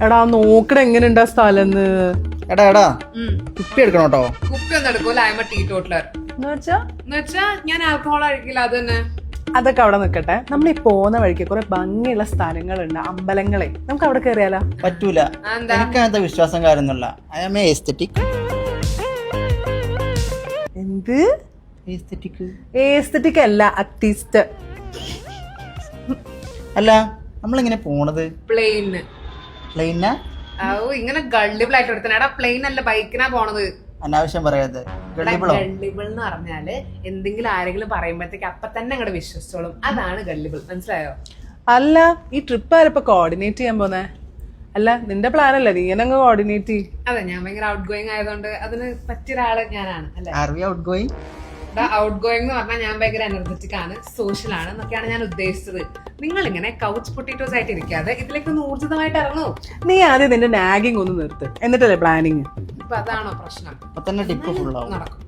എടാ നോക്കണ എങ്ങനെയുണ്ടാ സ്ഥലം എടാ കുപ്പി എടുക്കണം കേട്ടോ. കുപ്പി ഒന്നും എടുക്കൂല. I am a teetotaller. എന്നുവെച്ചാ ഞാൻ ആൽക്കഹോൾ കഴിക്കില്ല. അത് തന്നെ. അതൊക്കെ അവിടെ നിൽക്കട്ടെ. നമ്മൾ ഈ പോകുന്ന വഴിക്ക് കുറെ ഭംഗിയുള്ള സ്ഥലങ്ങളുണ്ട്, അമ്പലങ്ങളെ. നമുക്ക് അവിടെ കയറിയാലോ? പറ്റൂല, എനിക്ക് അങ്ങനത്തെ വിശ്വാസം കാര്യമൊന്നുമില്ല. I am aesthetic. എന്ത് എസ്തെറ്റിക്? ഏസ്തെറ്റിക് അല്ല, അത്തിസ്റ്റ്. അല്ല, നമ്മളിങ്ങനെ പോണത് പ്ലെയിന്. പ്ലെയിനാ? ഇങ്ങനെ ഗള്ളിബിൾ ആയിട്ട് എടുത്തനാ. പ്ലെയിൻ അല്ല, ബൈക്കിനാ പോണത്. അനാവശ്യം പറയാതെ. ഗള്ളിബിൾ എന്ന് പറഞ്ഞാല് എന്തെങ്കിലും ആരെങ്കിലും പറയുമ്പോഴത്തേക്ക് അപ്പൊ തന്നെ അങ്ങോട്ട് വിശ്വസിച്ചോളും. അതാണ് ഗള്ളിബിൾ. മനസ്സിലായോ? അല്ല, ഈ ട്രിപ്പ് ആരപ്പോ കോർഡിനേറ്റ് ചെയ്യാൻ പോന്നെ? അല്ല, നിന്റെ പ്ലാൻ അല്ലേ, നീ അങ്ങ് കോർഡിനേറ്റ് ചെയ്യും. അതെ, ഞാൻ ഭയങ്കര ഔട്ട് ഗോയിങ് ആയതുകൊണ്ട് അതിന് പറ്റിയ ഒരാള് ഞാനാണ്. അല്ലെ, ഔട്ട് ഗോയിങ്. ഔട്ട് ഗോയിങ് എന്ന് പറഞ്ഞാൽ ഞാൻ ഭയങ്കര എനർജറ്റിക് ആണ്, സോഷ്യൽ ആണ് എന്നൊക്കെയാണ് ഞാൻ ഉദ്ദേശിച്ചത്. നിങ്ങൾ ഇങ്ങനെ കൗച്ച് പൊട്ടേറ്റോസ് ആയിട്ട് ഇരിക്കാതെ ഇതിലേക്ക് ഒന്ന് ഊർജിതമായിട്ട് ഇറങ്ങൂ. നീ ആദ്യം നിന്റെ നാഗിങ് ഒന്ന് നിർത്ത്, എന്നിട്ടല്ലേ പ്ലാനിങ്. ഇപ്പൊ അതാണോ പ്രശ്നം? അപ്പൊ തന്നെ ടിപ്പ് ഫുള്ളാവും. നടക്കും.